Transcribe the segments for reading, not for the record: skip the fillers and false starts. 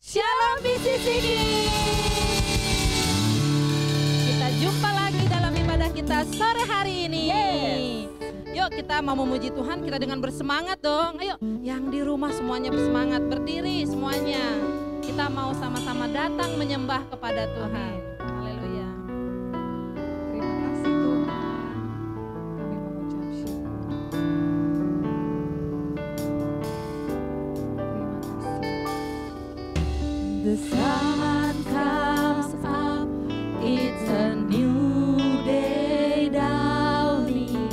Shalom BCCD. Kita jumpa lagi dalam ibadah kita sore hari ini. Yuk kita mau memuji Tuhan, kita dengan bersemangat dong. Ayo yang di rumah semuanya bersemangat, berdiri semuanya. Kita mau sama-sama datang menyembah kepada Tuhan. Haleluya. Terima kasih Tuhan. Kami mengucap syukur. Terima kasih. The sun comes up, it's a new day dawning.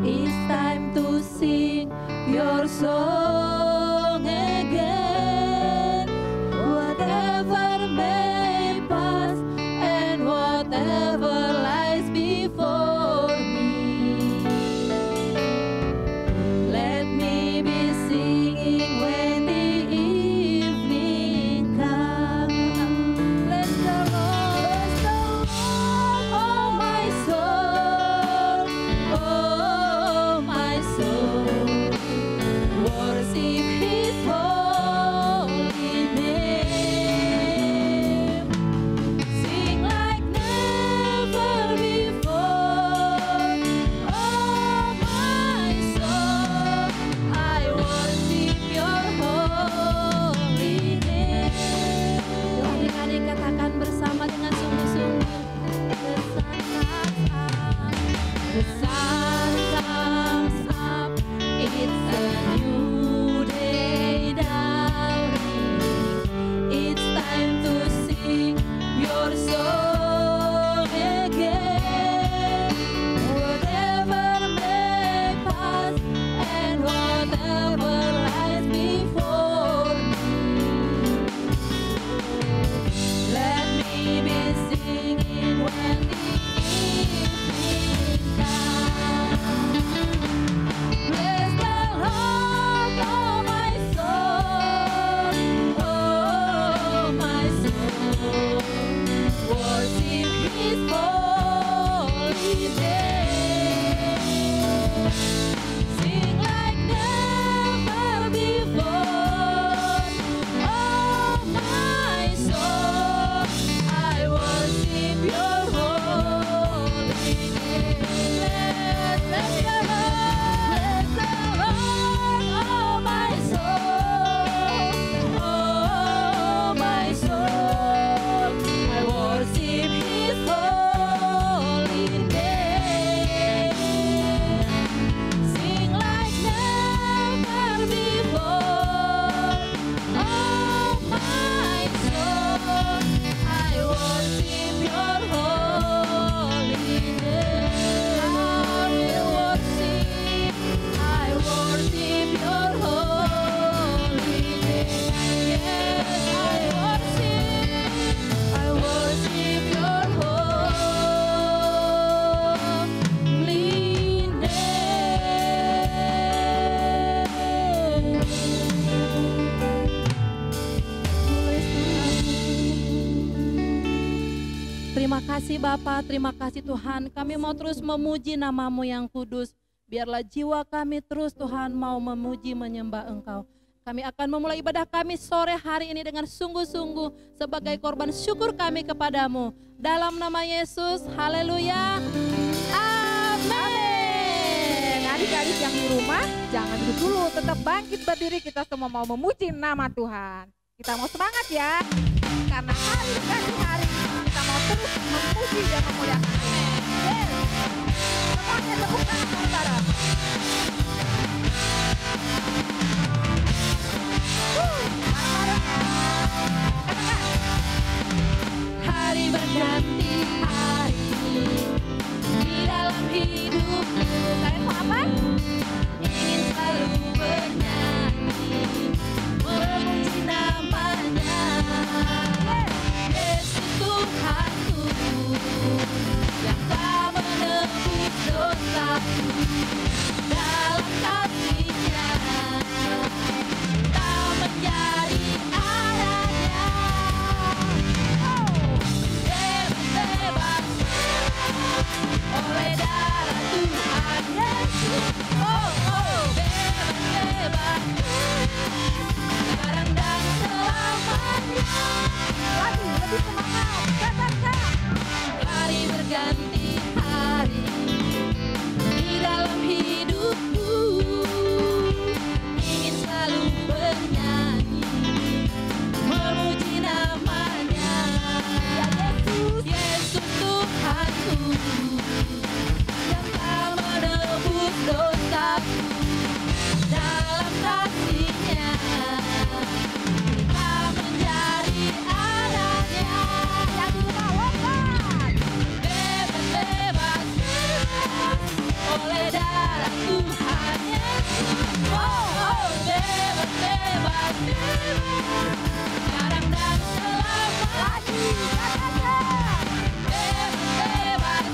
It's time to sing your song again. Whatever may pass and whatever lies before me, let me be singing when the evening comes. Bless the Lord, oh my soul, oh my soul. Worship His holy name. Sing like never before. Oh my soul, I worship Your holy name. Adik-adik katakan bersama dengan sungguh-sungguh. The sun comes up, it's a new day dawning. It's time to sing your song again. Whatever may pass and whatever lies before me, let me be singing when the evening comes. Bless the Lord, oh my soul, oh my soul. Worship His holy name. Sing like never before. Oh my soul, I worship Your holy name. Bless the Lord, oh my soul, oh my soul. I worship His holy name. Sing like never before. Oh my soul, I worship Your holy name. I worship Your holy name. Yes, I worship Your holy name. Terima kasih Bapa, terima kasih Tuhan. Kami mau terus memuji nama-Mu yang kudus. Biarlah jiwa kami terus Tuhan mau memuji menyembah Engkau. Kami akan memulai ibadah kami sore hari ini dengan sungguh-sungguh sebagai korban syukur kami kepadamu. Dalam nama Yesus, haleluya, amin. Adik-adik yang di rumah, jangan duduk dulu, tetap bangkit berdiri, kita semua mau memuji nama Tuhan. Kita mau semangat ya, karena hari demi hari kita mau terus memuji dan memuliakan Tuhan. Yes. Semuanya tepuk tangan saudara. Bareng-bareng ya. Katakan. Hari berganti hari di dalam hidupku. Kalian mau apa? Ingin selalu bernyanyi, memuji nama-Nya. Yesus Tuhanku, yang telah menebus dosaku dalam kasih-Nya. lebih semangat. Katakan. Hari berganti hari di dalam hidupku, ingin selalu bernyanyi memuji namanya. Ya Yesus, Yesus Tuhanku yang telah menebus dosaku. Dalam kasih-Nya kita menjadi anak-Nya. yang di rumah lompat. Bebas, bebas oleh darah Tuhan Yesus. Oh, bebas, bebas, bebas sekarang dan selamanya. Lagi, katakan. Bebas, bebas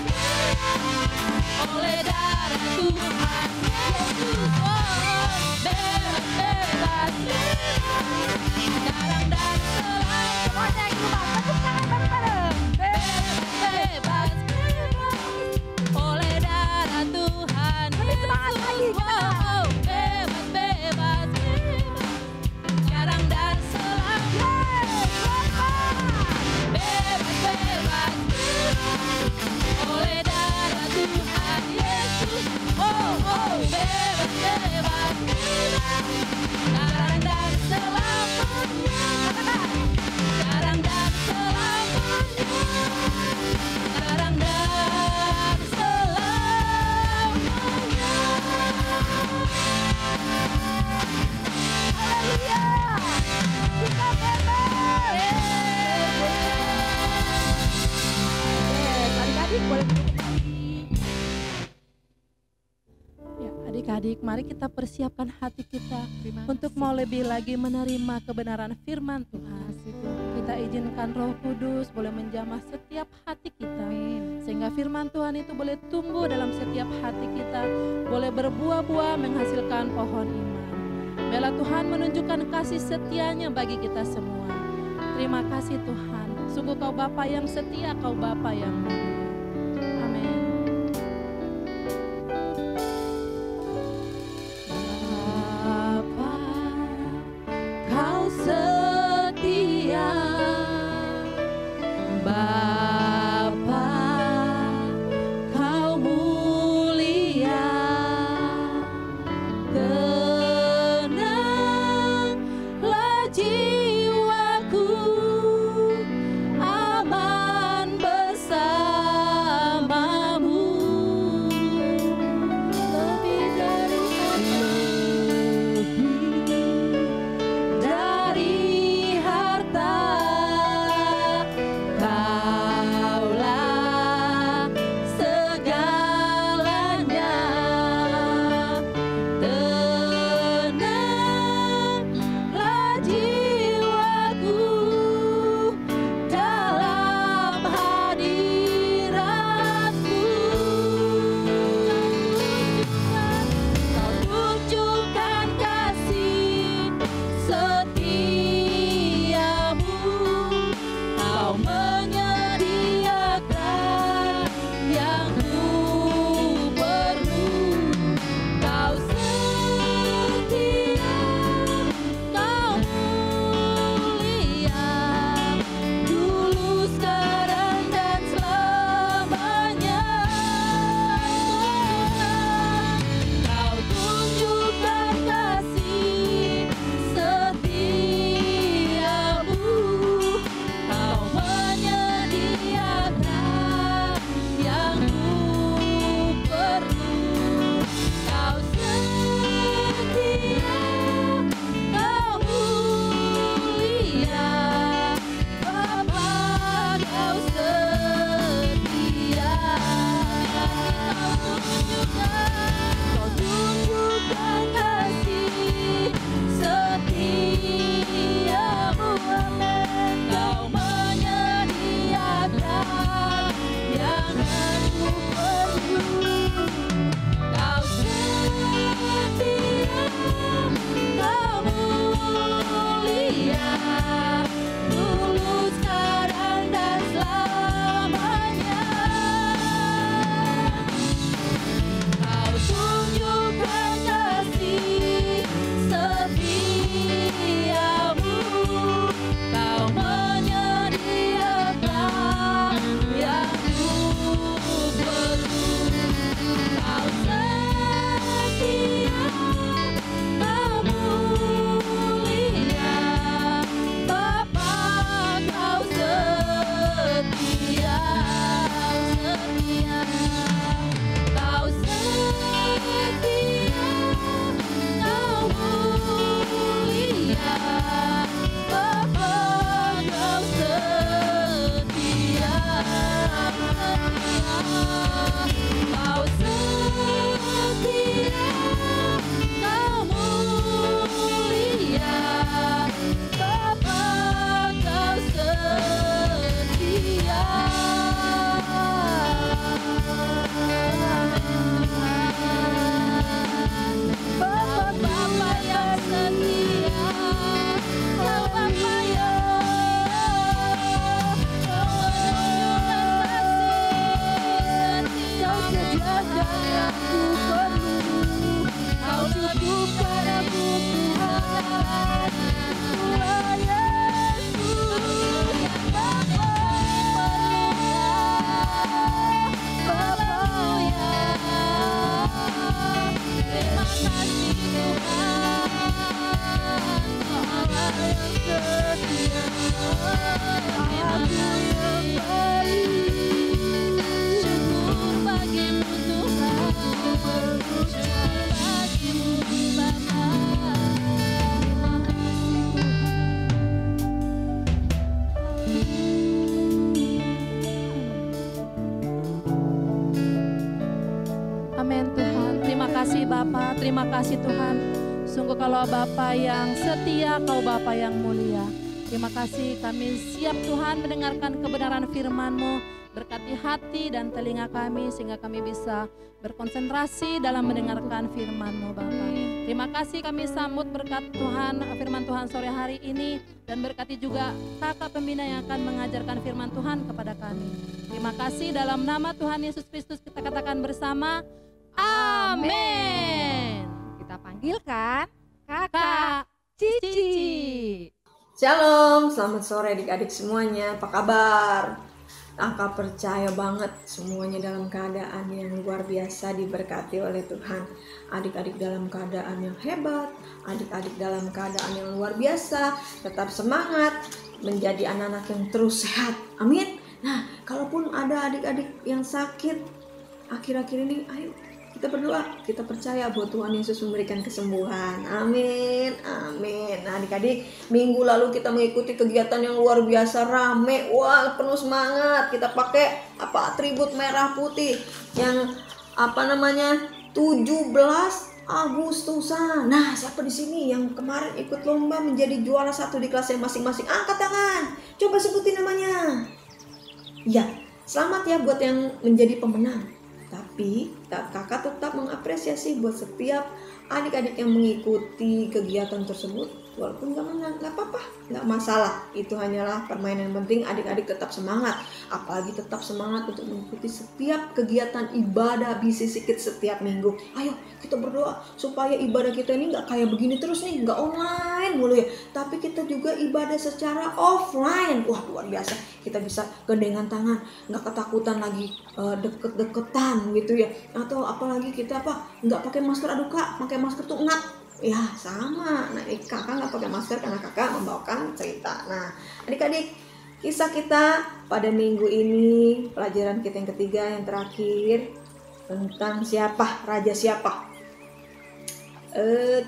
oleh darah Tuhan Yesus. Oh, bebas, bebas, bebas sekarang dan selamanya. Semuanya yang di rumah, tepuk tangan bareng-bareng. Bebas, bebas oleh darah Tuhan Lebih semangat lagi, Yesus. Oh, bebas, bebas, bebas sekarang dan selamanya. Bebas, bebas, bebas oleh darah Tuhan Yesus. Oh, bebas, bebas, bebas sekarang dan selamanya. Sekarang dan selamanya. Sekarang dan selamanya. Haleluya. Kita bebas. Yes, adik-adik boleh duduk kembali. Ya, adik-adik, mari kita persiapkan hati kita Terima untuk kasih. mau lebih lagi menerima kebenaran firman Tuhan. Kita izinkan Roh Kudus boleh menjamah setiap hati kita, sehingga firman Tuhan itu boleh tumbuh dalam setiap hati kita, boleh berbuah-buah menghasilkan pohon iman. Biarlah Tuhan menunjukkan kasih setia-Nya bagi kita semua. Terima kasih Tuhan, sungguh Kau Bapa yang setia, Kau Bapa yang mulia. Amin. Bapa, Kau setia, Bapa, Kau mulia, tenanglah jiwaku, aman bersama. terima kasih Tuhan. Sungguh kalau Bapa yang setia, Kau Bapa yang mulia. Terima kasih, kami siap Tuhan mendengarkan kebenaran firman-Mu. Berkati hati dan telinga kami sehingga kami bisa berkonsentrasi dalam mendengarkan firman-Mu Bapa. Terima kasih kami sambut berkat Tuhan, firman Tuhan sore hari ini. Dan berkati juga kakak pembina yang akan mengajarkan firman Tuhan kepada kami. Terima kasih, dalam nama Tuhan Yesus Kristus kita katakan bersama, amin. Kita panggilkan Kakak Cici. Shalom, selamat sore adik-adik semuanya, apa kabar? Kakak percaya banget semuanya dalam keadaan yang luar biasa diberkati oleh Tuhan. Adik-adik dalam keadaan yang hebat, adik-adik dalam keadaan yang luar biasa, tetap semangat, menjadi anak-anak yang terus sehat, amin. Nah, kalaupun ada adik-adik yang sakit akhir-akhir ini, ayo kita berdoa, kita percaya bahwa Tuhan Yesus memberikan kesembuhan. Amin, amin. Nah adik-adik, minggu lalu kita mengikuti kegiatan yang luar biasa, rame, wah penuh semangat. Kita pakai atribut merah putih yang 17 Agustusan. Nah, siapa di sini yang kemarin ikut lomba menjadi juara 1 di kelasnya masing-masing? Angkat tangan, coba sebutin namanya. Ya, selamat ya buat yang menjadi pemenang. Tapi kakak tetap mengapresiasi buat setiap adik-adik yang mengikuti kegiatan tersebut. Walaupun gak menang, gak apa-apa, gak masalah. Itu hanyalah permainan, yang penting adik-adik tetap semangat. Apalagi tetap semangat untuk mengikuti setiap kegiatan ibadah Bisi-Sikit setiap minggu. Ayo kita berdoa supaya ibadah kita ini gak kayak begini terus nih, gak online mulu ya, tapi kita juga ibadah secara offline. Wah luar biasa, kita bisa gandengan tangan, gak ketakutan lagi deket-deketan gitu ya. Atau apalagi kita gak pakai masker. Aduh kak, pakai masker tuh ngap. Ya sama, nah kakak nggak pakai masker karena kakak membawakan cerita. Nah adik-adik, kisah kita pada minggu ini, pelajaran kita yang ketiga, yang terakhir, tentang siapa, raja siapa.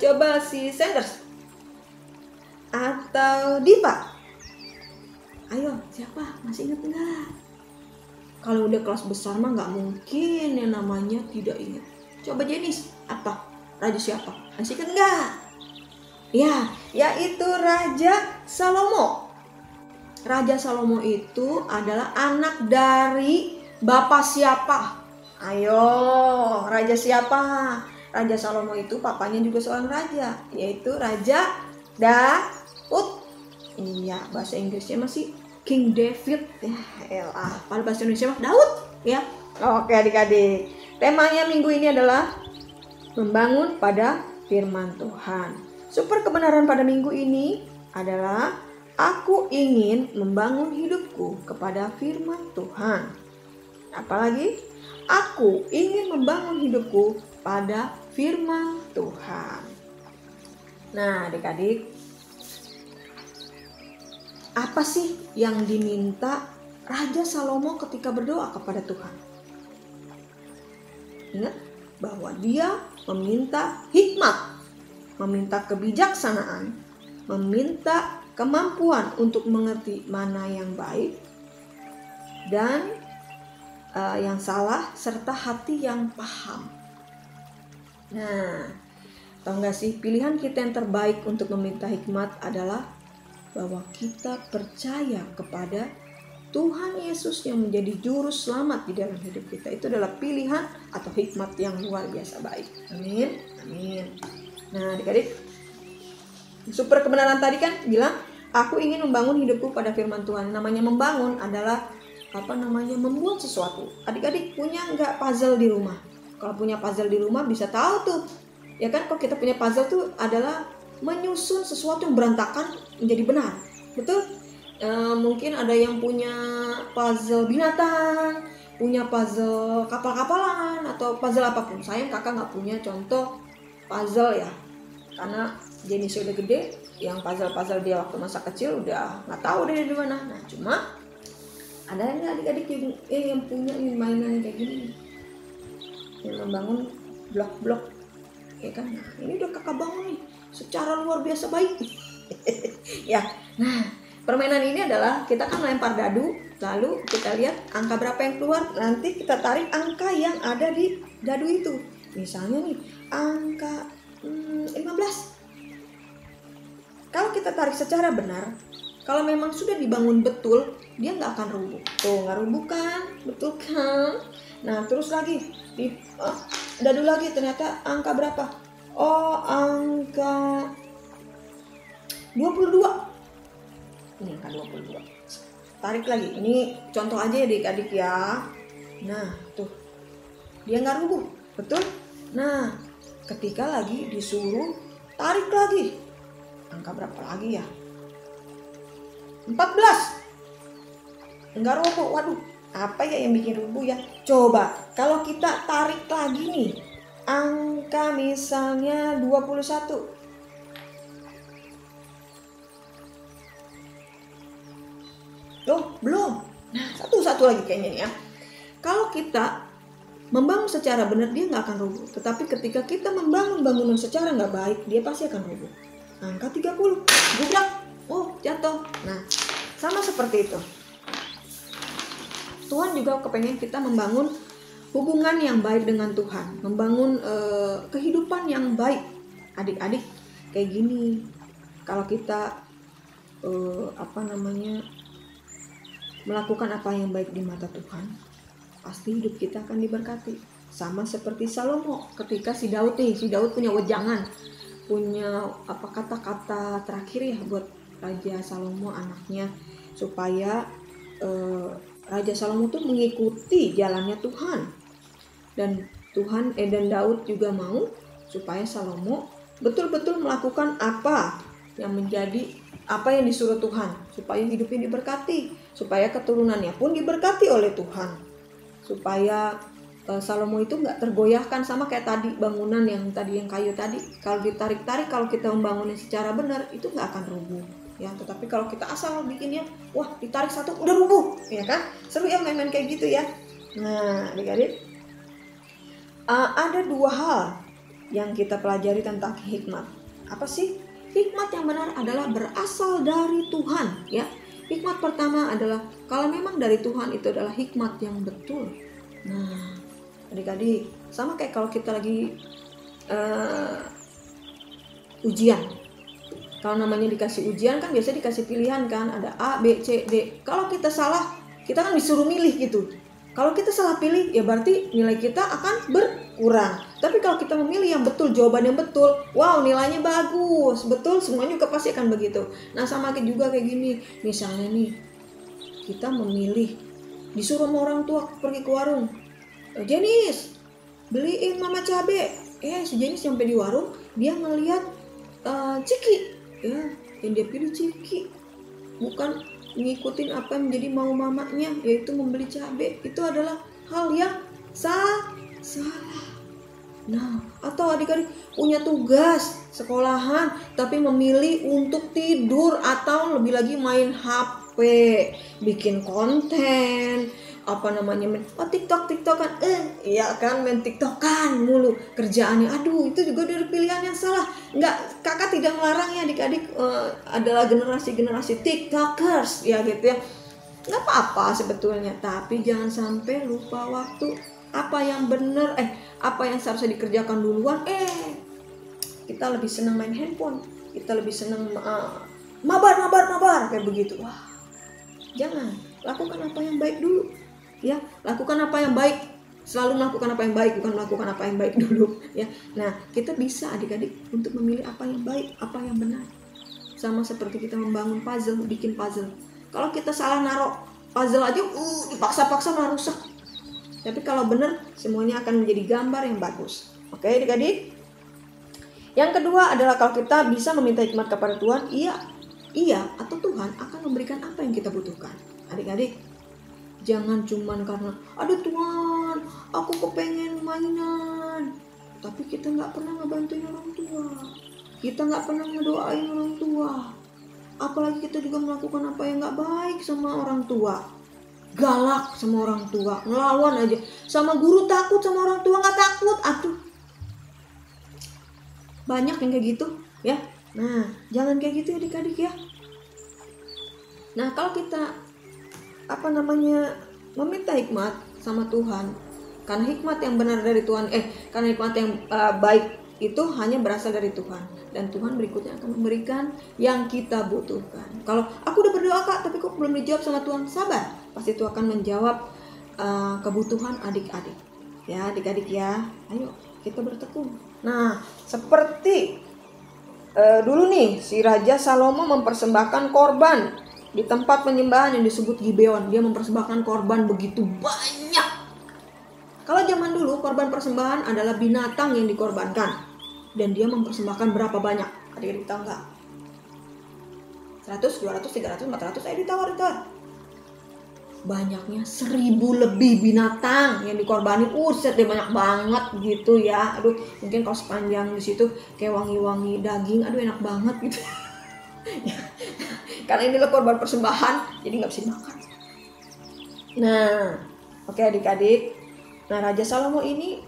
Coba si Sanders atau Diva, ayo siapa, masih ingat nggak? Kalau udah kelas besar mah nggak mungkin yang namanya tidak ingat. Coba Jenis, apa? Raja siapa? Masih kan enggak? Ya, yaitu Raja Salomo. Raja Salomo itu adalah anak dari bapak siapa? Ayo, raja siapa? Raja Salomo itu papanya juga seorang raja, yaitu Raja Daud. Iya, bahasa Inggrisnya masih King David. Pada bahasa Indonesia mah Daud, ya. Oke adik-adik. Temanya minggu ini adalah membangun pada firman Tuhan. Super kebenaran pada minggu ini adalah aku ingin membangun hidupku kepada firman Tuhan. Apalagi aku ingin membangun hidupku pada firman Tuhan. Nah adik-adik, apa sih yang diminta Raja Salomo ketika berdoa kepada Tuhan? Ingat bahwa dia meminta hikmat, meminta kebijaksanaan, meminta kemampuan untuk mengerti mana yang baik dan yang salah, serta hati yang paham. Nah, tahu gak sih, pilihan kita yang terbaik untuk meminta hikmat adalah bahwa kita percaya kepada Tuhan Yesus yang menjadi juru selamat di dalam hidup kita. Itu adalah pilihan atau hikmat yang luar biasa baik. Amin, amin. Nah adik-adik, super kebenaran tadi kan bilang, aku ingin membangun hidupku pada firman Tuhan. Namanya membangun adalah membuat sesuatu. Adik-adik punya nggak puzzle di rumah? Kalau punya puzzle di rumah bisa tahu tuh, ya kan, kalau kita punya puzzle tuh adalah menyusun sesuatu yang berantakan menjadi benar, betul? Mungkin ada yang punya puzzle binatang, punya puzzle kapal-kapalan, atau puzzle apapun. Sayang kakak nggak punya contoh puzzle ya, karena jenisnya udah gede. Yang puzzle-puzzle dia waktu masa kecil udah nggak tahu dari mana. Nah cuma ada nggak adik-adik yang punya mainan kayak gini, yang membangun blok-blok, ya kan? Nah ini udah kakak bangun nih secara luar biasa baik. Ya, nah permainan ini adalah kita kan lempar dadu, lalu kita lihat angka berapa yang keluar, nanti kita tarik angka yang ada di dadu itu. Misalnya nih, angka 15. Kalau kita tarik secara benar, kalau memang sudah dibangun betul, dia nggak akan rubuh. Tuh, nggak rubuh kan? Betul kan? Nah, terus lagi, dadu lagi ternyata angka berapa? Oh, angka 22. Ini angka 22. Tarik lagi. Ini contoh aja ya adik-adik ya. Nah, tuh. Dia nggak rubuh. Betul? Nah, ketika lagi disuruh tarik lagi. Angka berapa lagi ya? 14. Enggak rubuh. Waduh, apa ya yang bikin rubuh ya? Coba, kalau kita tarik lagi nih. Angka misalnya 21. Loh, belum. Nah, satu lagi kayaknya nih ya. Kalau kita membangun secara benar, dia nggak akan rubuh. Tetapi ketika kita membangun bangunan secara nggak baik, dia pasti akan rubuh. Angka 30, gubrak, oh jatuh. Nah, sama seperti itu. Tuhan juga kepengen kita membangun hubungan yang baik dengan Tuhan, membangun kehidupan yang baik. Adik-adik kayak gini, kalau kita melakukan apa yang baik di mata Tuhan, pasti hidup kita akan diberkati. Sama seperti Salomo, ketika si Daud punya wejangan, punya kata-kata terakhir ya buat Raja Salomo anaknya, supaya Raja Salomo tuh mengikuti jalannya Tuhan. Dan Daud juga mau supaya Salomo betul-betul melakukan apa yang disuruh Tuhan, supaya hidupnya diberkati, supaya keturunannya pun diberkati oleh Tuhan, supaya Salomo itu nggak tergoyahkan sama kayak tadi bangunan yang kayu tadi. Kalau ditarik-tarik, kalau kita membangunnya secara benar, itu nggak akan rubuh ya. Tetapi kalau kita asal bikinnya, wah ditarik satu udah rubuh ya kan. Seru ya main-main kayak gitu ya. Nah adik-adik, ada dua hal yang kita pelajari tentang hikmat. Apa sih? Hikmat yang benar adalah berasal dari Tuhan ya. Hikmat pertama adalah kalau memang dari Tuhan, itu adalah hikmat yang betul. Nah adik-adik, sama kayak kalau kita lagi ujian. Kalau namanya dikasih ujian kan biasanya dikasih pilihan kan, ada A, B, C, D. Kalau kita salah, kita kan disuruh milih gitu. Kalau kita salah pilih, ya berarti nilai kita akan berkurang. Tapi kalau kita memilih yang betul, jawaban yang betul, wow nilainya bagus, betul, semuanya juga pasti akan begitu. Nah sama juga kayak gini, misalnya nih, kita memilih, disuruh sama orang tua pergi ke warung, Jenis, beliin mama cabe. Si Jenis sampai di warung, dia ngelihat ciki, ya, yang dia pilih ciki, bukan ngikutin apa yang menjadi mau mamanya, yaitu membeli cabai. Itu adalah hal yang salah. Nah, atau adik-adik punya tugas sekolahan tapi memilih untuk tidur atau lebih lagi main HP, bikin konten, TikTokan, iya kan, main TikTokan mulu kerjaannya. Aduh, itu juga dari pilihan yang salah. Kakak tidak melarang ya adik-adik adalah generasi TikTokers ya gitu ya. Nggak apa-apa sebetulnya, tapi jangan sampai lupa waktu. Apa yang benar, apa yang seharusnya dikerjakan duluan, kita lebih senang main handphone, kita lebih senang mabar kayak begitu. Wah, jangan, lakukan apa yang baik dulu. Ya, lakukan apa yang baik. Selalu melakukan apa yang baik, bukan melakukan apa yang baik dulu ya. Nah, kita bisa adik-adik untuk memilih apa yang baik, apa yang benar. Sama seperti kita membangun puzzle, bikin puzzle. Kalau kita salah naruh puzzle aja, dipaksa-paksa malah rusak. Tapi kalau benar, semuanya akan menjadi gambar yang bagus. Oke, adik-adik. Yang kedua adalah kalau kita bisa meminta hikmat kepada Tuhan, iya atau Tuhan akan memberikan apa yang kita butuhkan. Adik-adik, jangan cuman karena ada Tuhan, aku kepengen mainan, tapi kita nggak pernah ngebantuin orang tua, kita nggak pernah ngedoain orang tua, apalagi kita juga melakukan apa yang nggak baik sama orang tua, galak sama orang tua, ngelawan aja, sama guru takut sama orang tua nggak takut, banyak yang kayak gitu ya. Nah, jangan kayak gitu ya adik-adik ya. Nah, kalau kita meminta hikmat sama Tuhan, Karena hikmat yang benar dari Tuhan, karena hikmat yang baik itu hanya berasal dari Tuhan. Dan Tuhan berikutnya akan memberikan yang kita butuhkan. Kalau aku udah berdoa Kak, tapi kok belum dijawab sama Tuhan, sabar. Pasti Tuhan akan menjawab kebutuhan adik-adik. Ya adik-adik ya, ayo kita bertekun. Nah seperti dulu nih, si Raja Salomo mempersembahkan korban di tempat penyembahan yang disebut Gibeon. Dia mempersembahkan korban begitu banyak. Kalau zaman dulu korban persembahan adalah binatang yang dikorbankan. Dan dia mempersembahkan berapa banyak? Adik-adik tahu nggak? 100, 200, 300, 400, ayo ditawar. Banyaknya 1000 lebih binatang yang dikorbanin. Uset deh, banyak banget gitu ya. Aduh, mungkin kalau sepanjang di situ kayak wangi-wangi daging, aduh enak banget gitu. Karena inilah korban persembahan, jadi nggak bisa dimakan. Nah, oke adik-adik. Nah, Raja Salomo ini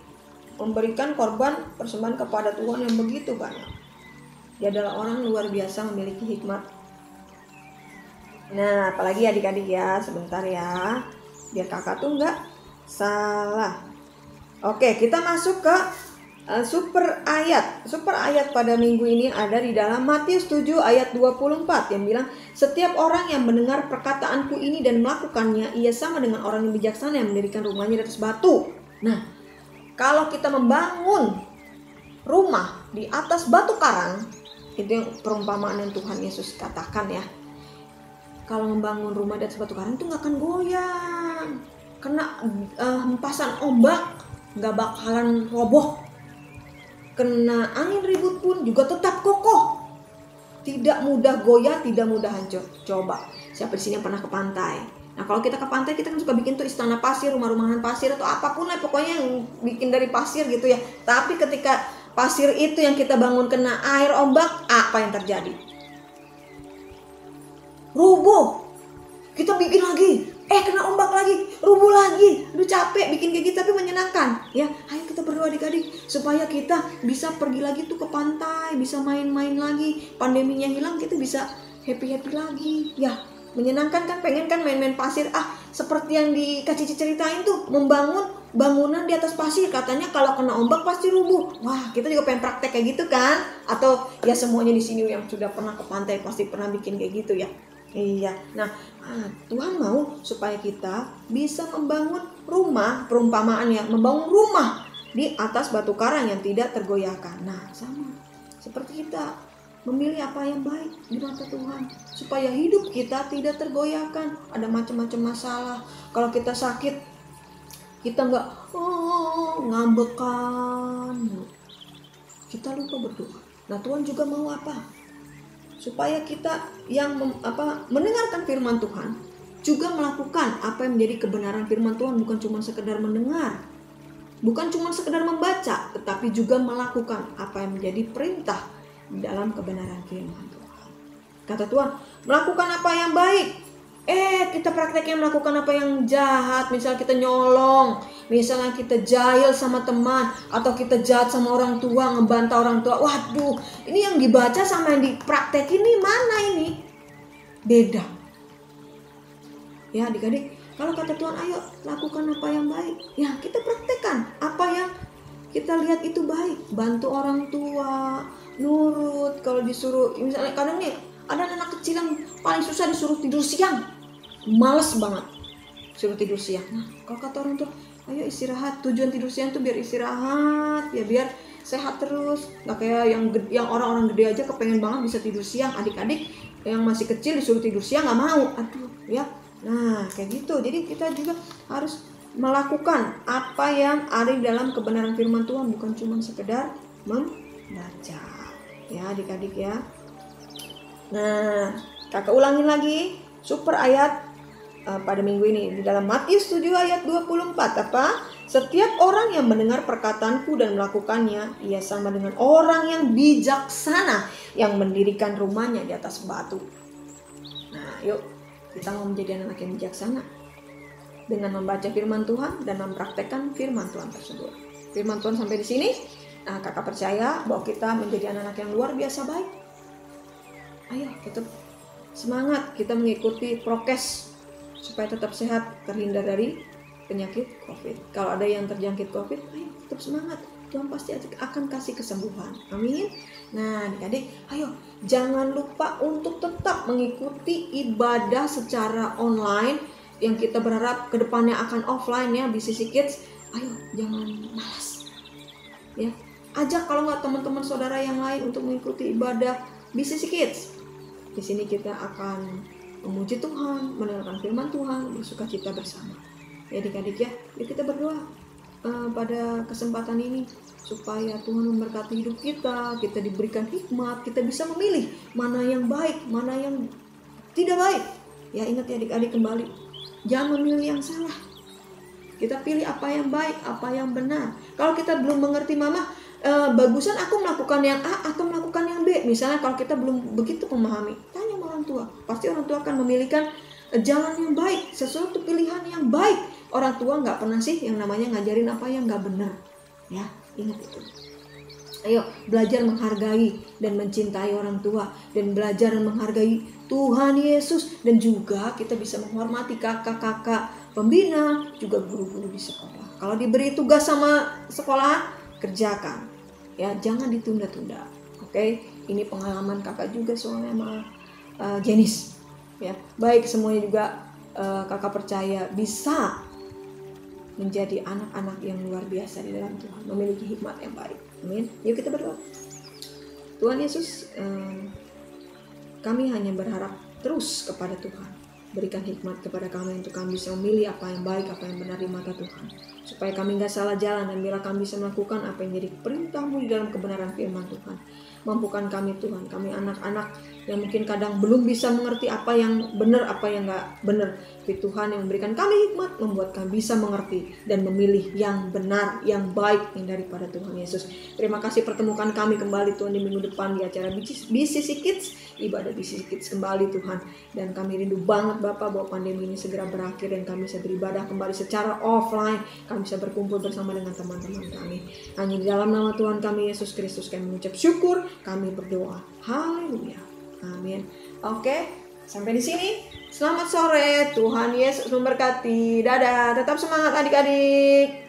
memberikan korban persembahan kepada Tuhan yang begitu banyak. Dia adalah orang luar biasa, memiliki hikmat. Nah, apalagi adik-adik ya, sebentar ya, biar kakak tuh nggak salah. Oke, kita masuk ke super ayat. Super ayat pada minggu ini ada di dalam Matius 7 ayat 24 yang bilang, setiap orang yang mendengar perkataanku ini dan melakukannya, ia sama dengan orang yang bijaksana yang mendirikan rumahnya di atas batu. Nah, kalau kita membangun rumah di atas batu karang, itu yang perumpamaan yang Tuhan Yesus katakan ya. Kalau membangun rumah di atas batu karang itu nggak akan goyang, kena hempasan ombak nggak bakalan roboh, kena angin ribut pun juga tetap kokoh, tidak mudah goyah, tidak mudah hancur. Coba siapa di sini yang pernah ke pantai? Nah kalau kita ke pantai, kita kan suka bikin tuh istana pasir, rumah-rumahan pasir atau apapun lah pokoknya yang bikin dari pasir gitu ya. Tapi ketika pasir itu yang kita bangun kena air ombak, apa yang terjadi? Rubuh. Kita bikin lagi, kena ombak lagi, rubuh lagi. Aduh capek bikin kayak gitu, tapi menyenangkan ya. Ayo kita berdoa adik-adik supaya kita bisa pergi lagi tuh ke pantai, bisa main-main lagi. Pandeminya hilang, kita bisa happy-happy lagi ya. Menyenangkan kan, pengen kan main-main pasir. Seperti yang di Kak Cici ceritain tuh, membangun bangunan di atas pasir. Katanya kalau kena ombak pasti rubuh. Wah, kita juga pengen praktek kayak gitu kan? Atau ya semuanya di sini yang sudah pernah ke pantai pasti pernah bikin kayak gitu ya. Iya. Nah, Tuhan mau supaya kita bisa membangun rumah, perumpamaannya, membangun rumah di atas batu karang yang tidak tergoyahkan. Nah, sama seperti kita memilih apa yang baik di mata Tuhan supaya hidup kita tidak tergoyahkan. Ada macam-macam masalah. Kalau kita sakit, kita nggak ngambekan, kita lupa berdoa. Nah Tuhan juga mau apa? Supaya kita yang mendengarkan firman Tuhan juga melakukan apa yang menjadi kebenaran firman Tuhan. Bukan cuma sekedar mendengar, bukan cuma sekedar membaca, tetapi juga melakukan apa yang menjadi perintah dalam kebenaran firman Tuhan. Kata Tuhan, melakukan apa yang baik. Kita prakteknya melakukan apa yang jahat. Misalnya kita nyolong, misalnya kita jahil sama teman, atau kita jahat sama orang tua, ngebantah orang tua. Waduh, ini yang dibaca sama yang dipraktek ini mana ini? Beda. Ya adik-adik, kalau kata Tuhan ayo lakukan apa yang baik, ya kita praktekkan apa yang kita lihat itu baik. Bantu orang tua, nurut. Kalau disuruh, misalnya kadang nih ada anak kecil yang paling susah disuruh tidur siang, males banget suruh tidur siang. Nah kalau kata orang tua ayo istirahat, tujuan tidur siang tuh biar istirahat ya, biar sehat terus. Nggak kayak yang orang-orang gede aja kepengen banget bisa tidur siang. Adik-adik yang masih kecil disuruh tidur siang nggak mau, aduh ya. Nah kayak gitu. Jadi kita juga harus melakukan apa yang ada di dalam kebenaran firman Tuhan, bukan cuma sekedar membaca ya adik-adik ya. Nah, kakak ulangin lagi super ayat pada minggu ini di dalam Matius 7 ayat 24 apa? Setiap orang yang mendengar perkataanku dan melakukannya, ia sama dengan orang yang bijaksana yang mendirikan rumahnya di atas batu. Nah, yuk kita mau menjadi anak yang bijaksana dengan membaca firman Tuhan dan mempraktekkan firman Tuhan tersebut. Firman Tuhan sampai di sini, nah, kakak percaya bahwa kita menjadi anak-anak yang luar biasa baik. Ayo kita semangat, kita mengikuti prokes supaya tetap sehat, terhindar dari penyakit COVID. Kalau ada yang terjangkit COVID, ayo tetap semangat. Tuhan pasti akan kasih kesembuhan. Amin. Nah, adik-adik, ayo jangan lupa untuk tetap mengikuti ibadah secara online yang kita berharap kedepannya akan offline ya, BCC Kids. Ayo jangan malas. Ya, ajak kalau nggak teman-teman saudara yang lain untuk mengikuti ibadah BCC Kids. Di sini kita akan memuji Tuhan, mendengarkan firman Tuhan, bersukacita bersama. Ya adik-adik ya, yuk kita berdoa pada kesempatan ini supaya Tuhan memberkati hidup kita diberikan hikmat, kita bisa memilih mana yang baik, mana yang tidak baik. Ya ingat ya adik-adik kembali, jangan memilih yang salah. Kita pilih apa yang baik, apa yang benar. Kalau kita belum mengerti mama, bagusan aku melakukan yang A atau melakukan yang B. Misalnya kalau kita belum begitu memahami, tanya sama orang tua. Pasti orang tua akan memilihkan jalan yang baik, sesuatu pilihan yang baik. Orang tua nggak pernah sih yang namanya ngajarin apa yang nggak benar. Ya, ingat itu. Ayo belajar menghargai dan mencintai orang tua, dan belajar menghargai Tuhan Yesus, dan juga kita bisa menghormati kakak-kakak pembina, juga guru-guru di sekolah. Kalau diberi tugas sama sekolah, kerjakan. Ya, jangan ditunda-tunda. Oke, ini pengalaman kakak juga soalnya sama Jenis. Ya, baik semuanya juga kakak percaya bisa menjadi anak-anak yang luar biasa di dalam Tuhan, memiliki hikmat yang baik. Amin. Yuk kita berdoa. Tuhan Yesus, kami hanya berharap terus kepada Tuhan. Berikan hikmat kepada kami untuk kami bisa memilih apa yang baik, apa yang benar di mata Tuhan. Supaya kami gak salah jalan, dan bila kami bisa melakukan apa yang jadi perintah-Mu di dalam kebenaran firman Tuhan. Mampukan kami Tuhan, kami anak-anak yang mungkin kadang belum bisa mengerti apa yang benar, apa yang gak benar. Tapi Tuhan yang memberikan kami hikmat, membuat kami bisa mengerti dan memilih yang benar, yang baik, yang daripada Tuhan Yesus. Terima kasih pertemukan kami kembali Tuhan di minggu depan di acara BCC Kids, ibadah BCC Kids kembali Tuhan. Dan kami rindu banget Bapak bahwa pandemi ini segera berakhir dan kami bisa beribadah kembali secara offline. Kami bisa berkumpul bersama dengan teman-teman kami. Hanya di dalam nama Tuhan kami Yesus Kristus kami mengucap syukur, kami berdoa. Haleluya. Amin. Oke, sampai di sini. Selamat sore. Tuhan Yesus memberkati. Dadah. Tetap semangat adik-adik.